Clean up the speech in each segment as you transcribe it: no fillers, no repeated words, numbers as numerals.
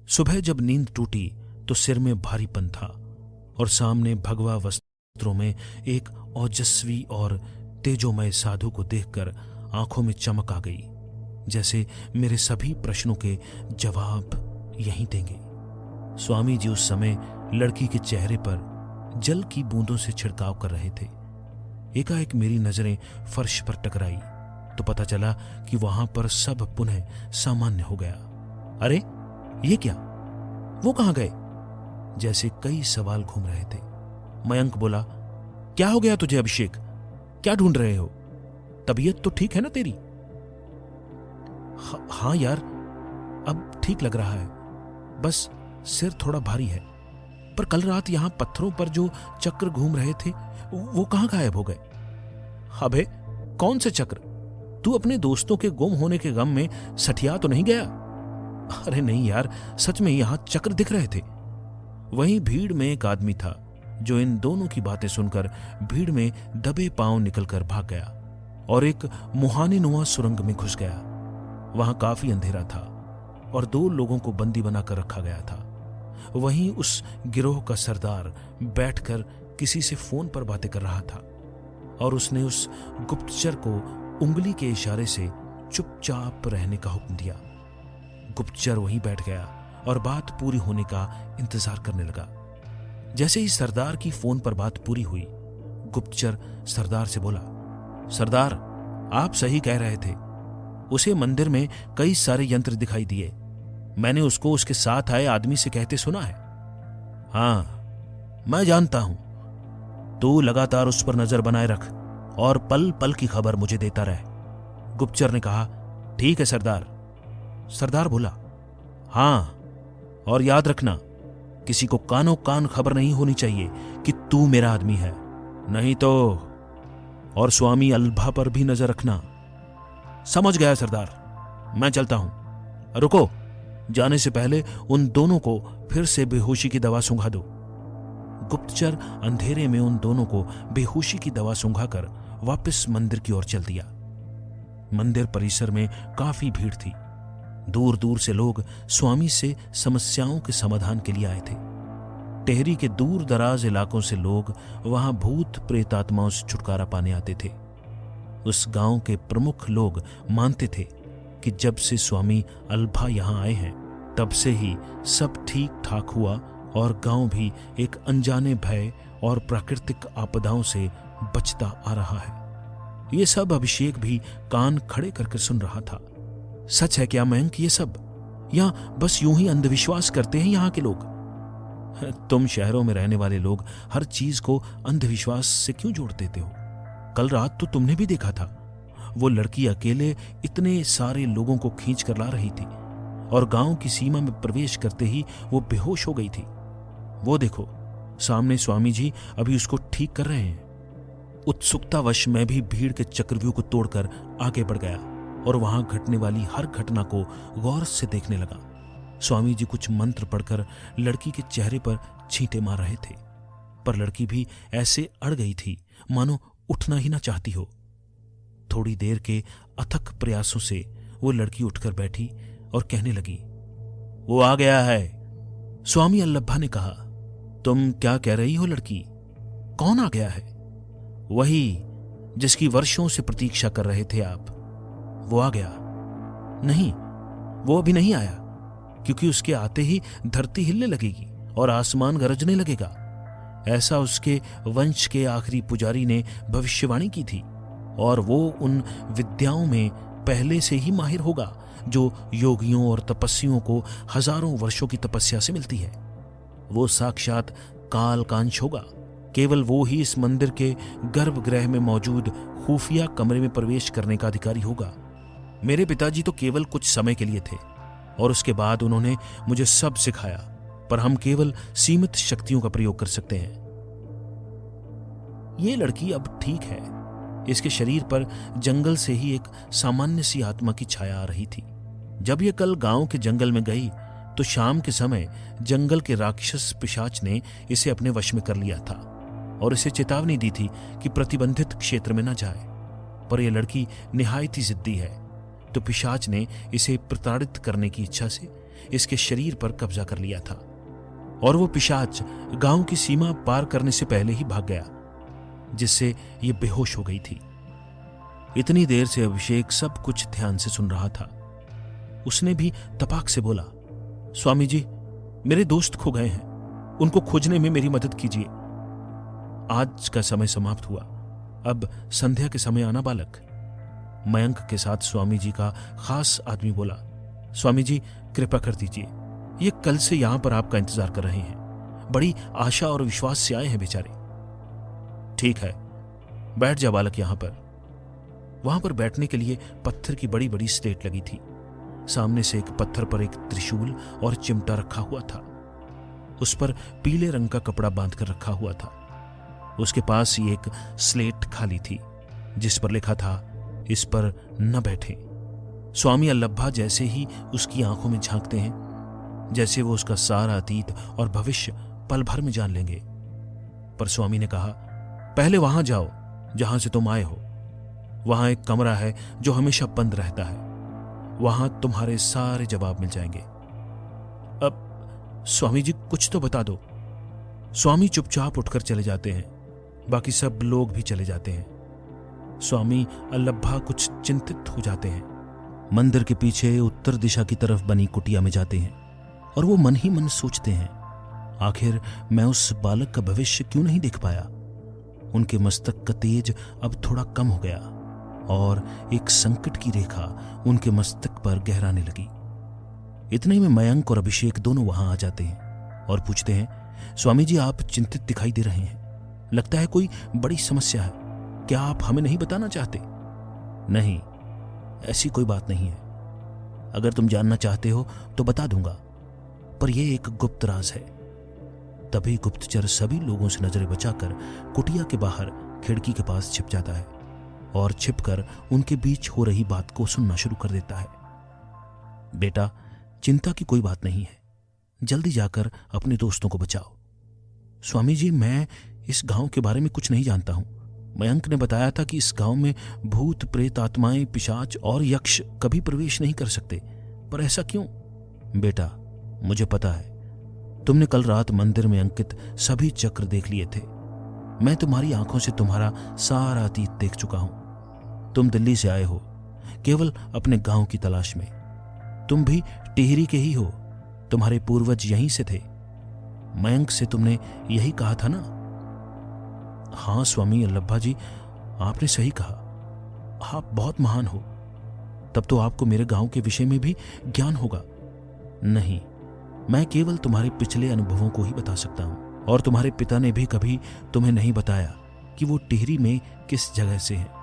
सुबह जब नींद टूटी तो सिर में भारीपन था और सामने भगवा वस्त्रों में एक ओजस्वी और तेजोमय साधु को देखकर आंखों में चमक आ गई, जैसे मेरे सभी प्रश्नों के जवाब यहीं देंगे। स्वामी जी उस समय लड़की के चेहरे पर जल की बूंदों से छिड़काव कर रहे थे। एकाएक मेरी नजरें फर्श पर टकराई तो पता चला कि वहां पर सब पुनः सामान्य हो गया। अरे ये क्या, वो कहां गए? जैसे कई सवाल घूम रहे थे। मयंक बोला, क्या हो गया तुझे अभिषेक? क्या ढूंढ रहे हो? तबीयत तो ठीक है ना तेरी? हाँ यार, अब ठीक लग रहा है, बस सिर थोड़ा भारी है। पर कल रात यहां पत्थरों पर जो चक्र घूम रहे थे वो कहां गायब हो गए? अबे कौन से चक्र? तू अपने दोस्तों के गुम होने के गम में सठिया तो नहीं गया? अरे नहीं यार, सच में यहां चक्र दिख रहे थे। वहीं भीड़ में एक आदमी था जो इन दोनों की बातें सुनकर भीड़ में दबे पांव निकलकर भाग गया और एक मुहाने-नुमा सुरंग में घुस गया। वहां काफी अंधेरा था और 2 लोगों को बंदी बनाकर रखा गया था। वहीं उस गिरोह का सरदार बैठकर किसी से फोन पर बातें कर रहा था और उसने उस गुप्तचर को उंगली के इशारे से चुपचाप रहने का हुक्म दिया। गुप्तचर वहीं बैठ गया और बात पूरी होने का इंतजार करने लगा। जैसे ही सरदार की फोन पर बात पूरी हुई, गुप्तचर सरदार से बोला, सरदार आप सही कह रहे थे, उसे मंदिर में कई सारे यंत्र दिखाई दिए। मैंने उसको उसके साथ आए आदमी से कहते सुना है। हाँ मैं जानता हूं, तू लगातार उस पर नजर बनाए रख और पल पल की खबर मुझे देता रहे। गुप्तचर ने कहा, ठीक है सरदार। सरदार बोला, हाँ और याद रखना, किसी को कानो कान खबर नहीं होनी चाहिए कि तू मेरा आदमी है, नहीं तो। और स्वामी अल्भा पर भी नजर रखना। समझ गया सरदार, मैं चलता हूं। रुको, जाने से पहले उन दोनों को फिर से बेहोशी की दवा सूंघा दो। गुप्तचर अंधेरे में उन दोनों को बेहोशी की दवा सूंघाकर वापस मंदिर की ओर चल दिया। मंदिर परिसर में काफी भीड़ थी। दूर दूर से लोग स्वामी से समस्याओं के समाधान के लिए आए थे। टेहरी के दूर दराज इलाकों से लोग वहां भूत प्रेतात्माओं से छुटकारा पाने आते थे। उस गांव के प्रमुख लोग मानते थे कि जब से स्वामी अल्भा यहां आए हैं तब से ही सब ठीक ठाक हुआ और गांव भी एक अनजाने भय और प्राकृतिक आपदाओं से बचता आ रहा है। ये सब अभिषेक भी कान खड़े करके सुन रहा था। सच है क्या मयंक ये सब, या बस यूं ही अंधविश्वास करते हैं यहाँ के लोग? तुम शहरों में रहने वाले लोग हर चीज को अंधविश्वास से क्यों जोड़ देते हो? कल रात तो तुमने भी देखा था, वो लड़की अकेले इतने सारे लोगों को खींच कर ला रही थी और गांव की सीमा में प्रवेश करते ही वो बेहोश हो गई थी। वो देखो सामने स्वामी जी अभी उसको ठीक कर रहे हैं। उत्सुकतावश मैं भी भीड़ के चक्रव्यूह को तोड़कर आगे बढ़ गया और वहां घटने वाली हर घटना को गौर से देखने लगा। स्वामी जी कुछ मंत्र पढ़कर लड़की के चेहरे पर छींटे मार रहे थे, पर लड़की भी ऐसे अड़ गई थी मानो उठना ही ना चाहती हो। थोड़ी देर के अथक प्रयासों से वो लड़की उठकर बैठी और कहने लगी, वो आ गया है। स्वामी अल्लभा ने कहा, तुम क्या कह रही हो लड़की? कौन आ गया है? वही जिसकी वर्षों से प्रतीक्षा कर रहे थे आप, वो आ गया। नहीं, वो अभी नहीं आया, क्योंकि उसके आते ही धरती हिलने लगेगी और आसमान गरजने लगेगा। ऐसा उसके वंश के आखिरी पुजारी ने भविष्यवाणी की थी और वो उन विद्याओं में पहले से ही माहिर होगा जो योगियों और तपस्वियों को हजारों वर्षों की तपस्या से मिलती है। वो साक्षात कालकांश होगा। केवल वो ही इस मंदिर के गर्भगृह में मौजूद खुफिया कमरे में प्रवेश करने का अधिकारी होगा। मेरे पिताजी तो केवल कुछ समय के लिए थे और उसके बाद उन्होंने मुझे सब सिखाया, पर हम केवल सीमित शक्तियों का प्रयोग कर सकते हैं। ये लड़की अब ठीक है। इसके शरीर पर जंगल से ही एक सामान्य सी आत्मा की छाया आ रही थी। जब ये कल गांव के जंगल में गई तो शाम के समय जंगल के राक्षस पिशाच ने इसे अपने वश में कर लिया था और इसे चेतावनी दी थी कि प्रतिबंधित क्षेत्र में न जाए। पर यह लड़की निहायत ही जिद्दी है, तो पिशाच ने इसे प्रताड़ित करने की इच्छा से इसके शरीर पर कब्जा कर लिया था और वो पिशाच गांव की सीमा पार करने से पहले ही भाग गया, जिससे ये बेहोश हो गई थी। इतनी देर से अभिषेक सब कुछ ध्यान से सुन रहा था। उसने भी तपाक से बोला, स्वामी जी, मेरे दोस्त खो गए हैं, उनको खोजने में मेरी मदद कीजिए। आज का समय समाप्त हुआ, अब संध्या के समय आना बालक। मयंक के साथ स्वामी जी का खास आदमी बोला, स्वामी जी कृपा कर दीजिए, ये कल से यहां पर आपका इंतजार कर रहे हैं, बड़ी आशा और विश्वास से आए हैं बेचारे। ठीक है, बैठ जा बालक यहां पर। वहां पर बैठने के लिए पत्थर की बड़ी बड़ी स्लेट लगी थी। सामने से एक पत्थर पर एक त्रिशूल और चिमटा रखा हुआ था। उस पर पीले रंग का कपड़ा बांधकर रखा हुआ था। उसके पास ही एक स्लेट खाली थी जिस पर लिखा था, इस पर न बैठे। स्वामी अल्लभा जैसे ही उसकी आंखों में झांकते हैं, जैसे वो उसका सारा अतीत और भविष्य पल भर में जान लेंगे। पर स्वामी ने कहा, पहले वहां जाओ जहां से तुम आए हो। वहां एक कमरा है जो हमेशा बंद रहता है, वहां तुम्हारे सारे जवाब मिल जाएंगे। अब स्वामी जी कुछ तो बता दो। स्वामी चुपचाप उठकर चले जाते हैं, बाकी सब लोग भी चले जाते हैं। स्वामी अल्लभा कुछ चिंतित हो जाते हैं। मंदिर के पीछे उत्तर दिशा की तरफ बनी कुटिया में जाते हैं और वो मन ही मन सोचते हैं, आखिर मैं उस बालक का भविष्य क्यों नहीं देख पाया। उनके मस्तक का तेज अब थोड़ा कम हो गया और एक संकट की रेखा उनके मस्तक पर गहराने लगी। इतने में मयंक और अभिषेक दोनों वहां आ जाते हैं और पूछते हैं, स्वामी जी आप चिंतित दिखाई दे रहे हैं, लगता है कोई बड़ी समस्या है, क्या आप हमें नहीं बताना चाहते? नहीं, ऐसी कोई बात नहीं है। अगर तुम जानना चाहते हो तो बता दूंगा, पर यह एक गुप्त राज है। तभी गुप्तचर सभी लोगों से नजरें बचाकर कुटिया के बाहर खिड़की के पास छिप जाता है और छिपकर उनके बीच हो रही बात को सुनना शुरू कर देता है। बेटा, चिंता की कोई बात नहीं है, जल्दी जाकर अपने दोस्तों को बचाओ। स्वामी जी, मैं इस गांव के बारे में कुछ नहीं जानता हूं। मयंक ने बताया था कि इस गांव में भूत, प्रेत, आत्माएं, पिशाच और यक्ष कभी प्रवेश नहीं कर सकते, पर ऐसा क्यों? बेटा, मुझे पता है, तुमने कल रात मंदिर में अंकित सभी चक्र देख लिए थे। मैं तुम्हारी आंखों से तुम्हारा सारा अतीत देख चुका हूं। तुम दिल्ली से आए हो केवल अपने गांव की तलाश में। तुम भी टिहरी के ही हो, तुम्हारे पूर्वज यहीं से थे। मयंक से तुमने यही कहा था ना? हाँ स्वामी अल्लभा जी, आपने सही कहा, आप बहुत महान हो। तब तो आपको मेरे गांव के विषय में भी ज्ञान होगा। नहीं, मैं केवल तुम्हारे पिछले अनुभवों को ही बता सकता हूं, और तुम्हारे पिता ने भी कभी तुम्हें नहीं बताया कि वो टिहरी में किस जगह से हैं।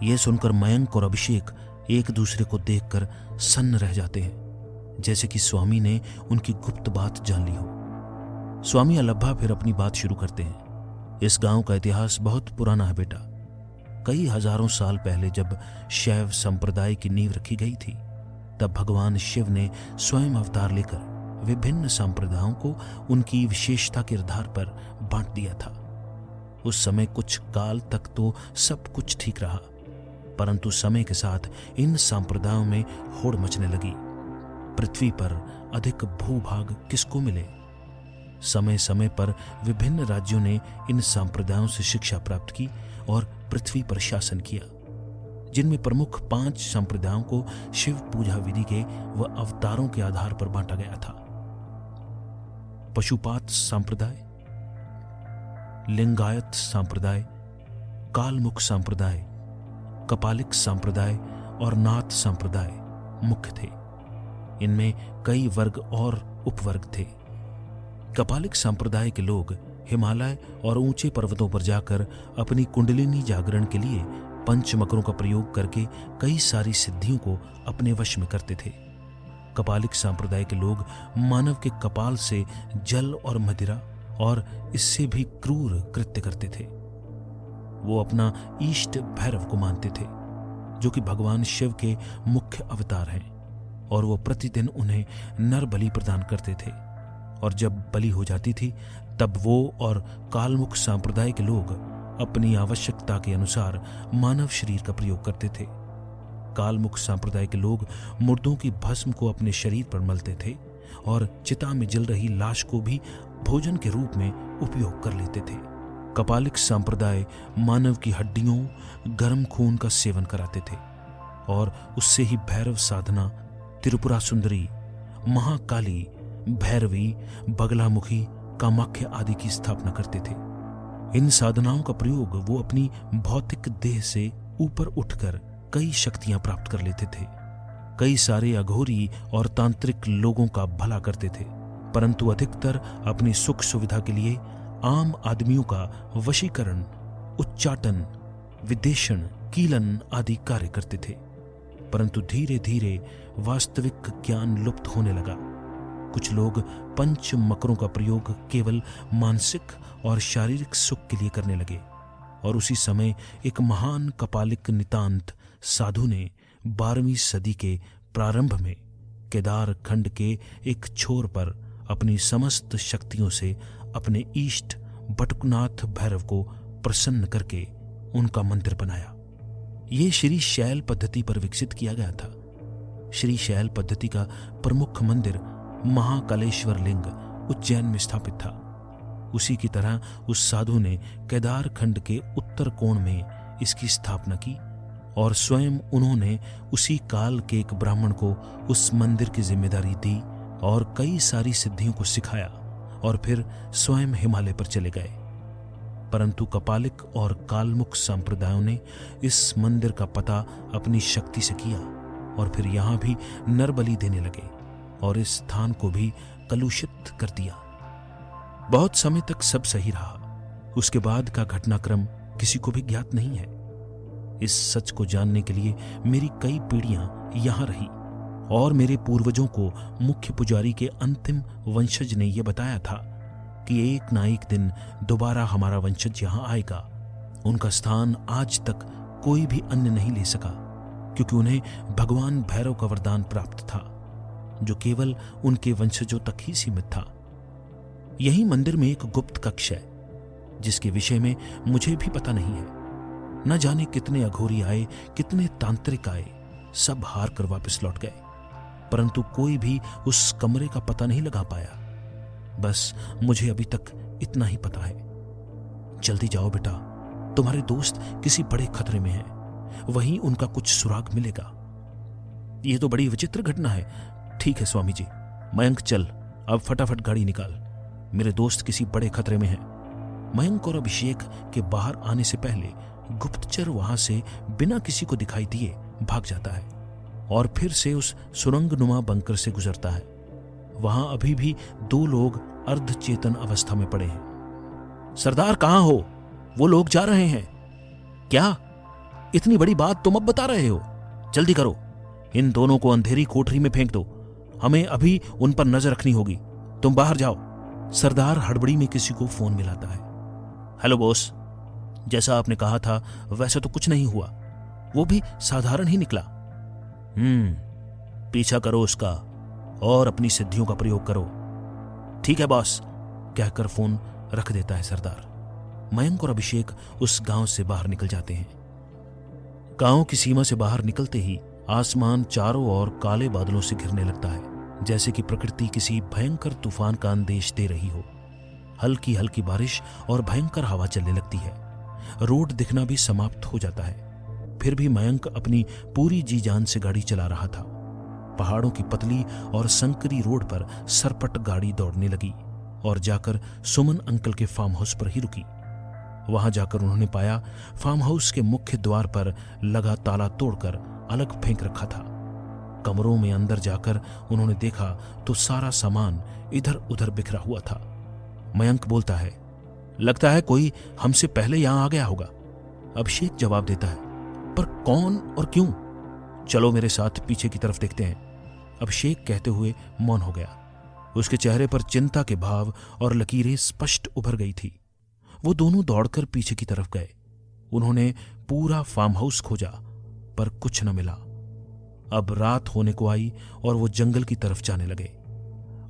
यह सुनकर मयंक और अभिषेक एक दूसरे को देखकर सन्न रह जाते हैं, जैसे कि स्वामी ने उनकी गुप्त बात जान ली हो। स्वामी अल्लभा फिर अपनी बात शुरू करते हैं। इस गांव का इतिहास बहुत पुराना है बेटा। कई हजारों साल पहले जब शैव संप्रदाय की नींव रखी गई थी, तब भगवान शिव ने स्वयं अवतार लेकर विभिन्न संप्रदायों को उनकी विशेषता के आधार पर बांट दिया था। उस समय कुछ काल तक तो सब कुछ ठीक रहा, परंतु समय के साथ इन संप्रदायों में होड़ मचने लगी। पृथ्वी पर अधिक भूभाग किसको मिले? समय समय पर विभिन्न राज्यों ने इन संप्रदायों से शिक्षा प्राप्त की और पृथ्वी पर शासन किया, जिनमें प्रमुख 5 संप्रदायों को शिव पूजा विधि के व अवतारों के आधार पर बांटा गया था। पशुपात संप्रदाय, लिंगायत संप्रदाय, कालमुख संप्रदाय, कपालिक संप्रदाय और नाथ संप्रदाय मुख्य थे। इनमें कई वर्ग और उपवर्ग थे। कपालिक संप्रदाय के लोग हिमालय और ऊंचे पर्वतों पर जाकर अपनी कुंडलिनी जागरण के लिए पंचमकरों का प्रयोग करके कई सारी सिद्धियों को अपने वश में करते थे। कपालिक संप्रदाय के लोग मानव के कपाल से जल और मदिरा और इससे भी क्रूर कृत्य करते थे। वो अपना इष्ट भैरव को मानते थे, जो कि भगवान शिव के मुख्य अवतार हैं, और वो प्रतिदिन उन्हें नर बलि प्रदान करते थे। और जब बलि हो जाती थी, तब वो और कालमुख संप्रदाय के लोग अपनी आवश्यकता के अनुसार मानव शरीर का प्रयोग करते थे। कालमुख संप्रदाय के लोग मुर्दों की भस्म को अपने शरीर पर मलते थे और चिता में जल रही लाश को भी भोजन के रूप में उपयोग कर लेते थे। कपालिक संप्रदाय मानव की हड्डियों, गर्म खून का सेवन कराते थे और उससे ही भैरव साधना, त्रिपुरा सुंदरी, महाकाली, भैरवी, बगलामुखी, कामाख्या आदि की स्थापना करते थे। इन साधनाओं का प्रयोग वो अपनी भौतिक देह से ऊपर उठकर कई शक्तियां प्राप्त कर लेते थे। कई सारे अघोरी और तांत्रिक लोगों का भला करते थे, परंतु अधिकतर अपनी सुख सुविधा के लिए आम आदमियों का वशीकरण, उच्चाटन, विदेशन, कीलन आदि कार्य करते थे। परंतु धीरे धीरे वास्तविक ज्ञान लुप्त होने लगा। कुछ लोग पंच मकरों का प्रयोग केवल मानसिक और शारीरिक सुख के लिए करने लगे और उसी समय एक महान कपालिक नितांत साधु ने 12वीं सदी के प्रारंभ में केदार खंड के एक छोर पर अपनी समस्त शक्तियों से अपने इष्ट बटुकनाथ भैरव को प्रसन्न करके उनका मंदिर बनाया। ये श्री शैल पद्धति पर विकसित किया गया था। श्री शैल पद्धति का प्रमुख मंदिर महाकालेश्वर लिंग उज्जैन में स्थापित था। उसी की तरह उस साधु ने केदार खंड के उत्तर कोण में इसकी स्थापना की और स्वयं उन्होंने उसी काल के एक ब्राह्मण को उस मंदिर की जिम्मेदारी दी और कई सारी सिद्धियों को सिखाया और फिर स्वयं हिमालय पर चले गए। परंतु कपालिक और कालमुख संप्रदायों ने इस मंदिर का पता अपनी शक्ति से किया और फिर यहां भी नरबलि देने लगे और इस स्थान को भी कलुषित कर दिया। बहुत समय तक सब सही रहा। उसके बाद का घटनाक्रम किसी को भी ज्ञात नहीं है। इस सच को जानने के लिए मेरी कई पीढ़ियां यहां रही और मेरे पूर्वजों को मुख्य पुजारी के अंतिम वंशज ने यह बताया था कि एक ना एक दिन दोबारा हमारा वंशज यहां आएगा। उनका स्थान आज तक कोई भी अन्य नहीं ले सका, क्योंकि उन्हें भगवान भैरव का वरदान प्राप्त था जो केवल उनके वंशजों तक ही सीमित था। यही मंदिर में एक गुप्त कक्ष है जिसके विषय में मुझे भी पता नहीं है। न जाने कितने अघोरी आए, कितने तांत्रिक आए, सब हार कर वापस लौट गए, परंतु कोई भी उस कमरे का पता नहीं लगा पाया। बस मुझे अभी तक इतना ही पता है। जल्दी जाओ बेटा, तुम्हारे दोस्त किसी बड़े खतरे में हैं, वहीं उनका कुछ सुराग मिलेगा। यह तो बड़ी विचित्र घटना है। ठीक है स्वामी जी, मयंक चल, अब फटाफट गाड़ी निकाल, मेरे दोस्त किसी बड़े खतरे में हैं। मयंक और अभिषेक के बाहर आने से पहले गुप्तचर वहां से बिना किसी को दिखाई दिए भाग जाता है और फिर से उस सुरंगनुमा बंकर से गुजरता है। वहां अभी भी 2 लोग अर्धचेतन अवस्था में पड़े हैं। सरदार कहां हो? वो लोग जा रहे हैं। क्या? इतनी बड़ी बात तुम अब बता रहे हो? जल्दी करो, इन दोनों को अंधेरी कोठरी में फेंक दो, हमें अभी उन पर नजर रखनी होगी। तुम बाहर जाओ। सरदार हड़बड़ी में किसी को फोन मिलाता है। हेलो बॉस, जैसा आपने कहा था वैसे तो कुछ नहीं हुआ, वो भी साधारण ही निकला। पीछा करो उसका और अपनी सिद्धियों का प्रयोग करो। ठीक है बॉस, कहकर फोन रख देता है सरदार। मयंक और अभिषेक उस गांव से बाहर निकल जाते हैं। गांव की सीमा से बाहर निकलते ही आसमान चारों ओर काले बादलों से घिरने लगता है, जैसे कि प्रकृति किसी भयंकर तूफान का आदेश दे रही हो। हल्की हल्की बारिश और भयंकर हवा चलने लगती है। रोड दिखना भी समाप्त हो जाता है। फिर भी मयंक अपनी पूरी जी जान से गाड़ी चला रहा था। पहाड़ों की पतली और संकरी रोड पर सरपट गाड़ी दौड़ने लगी और जाकर सुमन अंकल के फार्म हाउस पर ही रुकी। वहां जाकर उन्होंने पाया फार्म हाउस के मुख्य द्वार पर लगा ताला तोड़कर अलग फेंक रखा था। कमरों में अंदर जाकर उन्होंने देखा तो सारा सामान इधर उधर बिखरा हुआ था। मयंक बोलता है, लगता है कोई हमसे पहले यहां आ गया होगा। अभिषेक जवाब देता है, पर कौन और क्यों? चलो मेरे साथ पीछे की तरफ देखते हैं। अभिषेक कहते हुए मौन हो गया। उसके चेहरे पर चिंता के भाव और लकीरें स्पष्ट उभर गई थी। वो दोनों दौड़कर पीछे की तरफ गए। उन्होंने पूरा फार्म हाउस खोजा पर कुछ न मिला। अब रात होने को आई और वो जंगल की तरफ जाने लगे।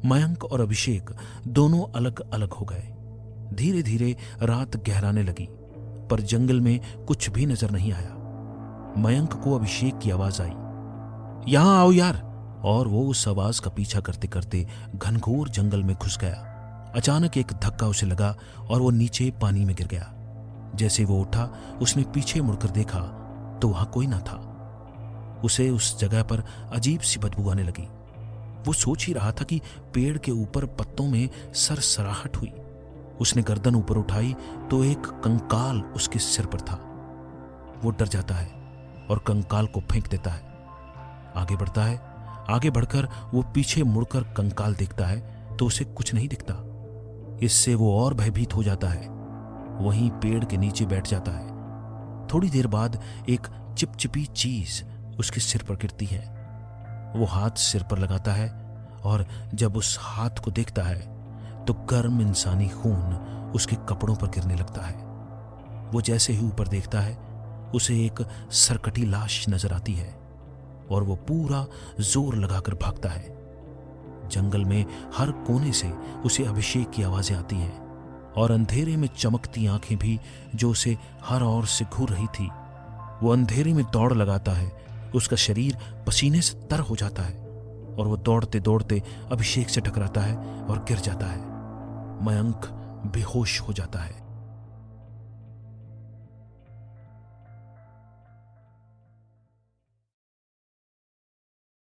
मयंक और अभिषेक दोनों अलग अलग हो गए। धीरे धीरे रात गहराने लगी पर जंगल में कुछ भी नजर नहीं आया। मयंक को अभिषेक की आवाज आई, यहां आओ यार। और वो उस आवाज का पीछा करते करते घनघोर जंगल में घुस गया। अचानक एक धक्का उसे लगा और वो नीचे पानी में गिर गया। जैसे वो उठा, उसने पीछे मुड़कर देखा तो वहां कोई ना था। उसे उस जगह पर अजीब सी बदबू आने लगी। वो सोच ही रहा था कि पेड़ के ऊपर पत्तों में सरसराहट हुई। उसने गर्दन ऊपर उठाई तो एक कंकाल उसके सिर पर था। वो डर जाता है और कंकाल को फेंक देता है। आगे बढ़ता है। आगे बढ़कर वो पीछे मुड़कर कंकाल देखता है तो उसे कुछ नहीं दिखता। इससे वो और भयभीत हो जाता है। वहीं पेड़ के नीचे बैठ जाता है। थोड़ी देर बाद एक चिपचिपी चीज उसके सिर पर गिरती है। वो हाथ सिर पर लगाता है और जब उस हाथ को देखता है तो गर्म इंसानी खून उसके कपड़ों पर गिरने लगता है। वो जैसे ही ऊपर देखता है उसे एक सरकटी लाश नजर आती है और वो पूरा जोर लगाकर भागता है। जंगल में हर कोने से उसे अभिषेक की आवाजें आती हैं और अंधेरे में चमकती आंखें भी जो उसे हर ओर से घूर रही थी। वो अंधेरे में दौड़ लगाता है। उसका शरीर पसीने से तर हो जाता है और वो दौड़ते दौड़ते अभिषेक से टकराता है और गिर जाता है। मयंक बेहोश हो जाता है।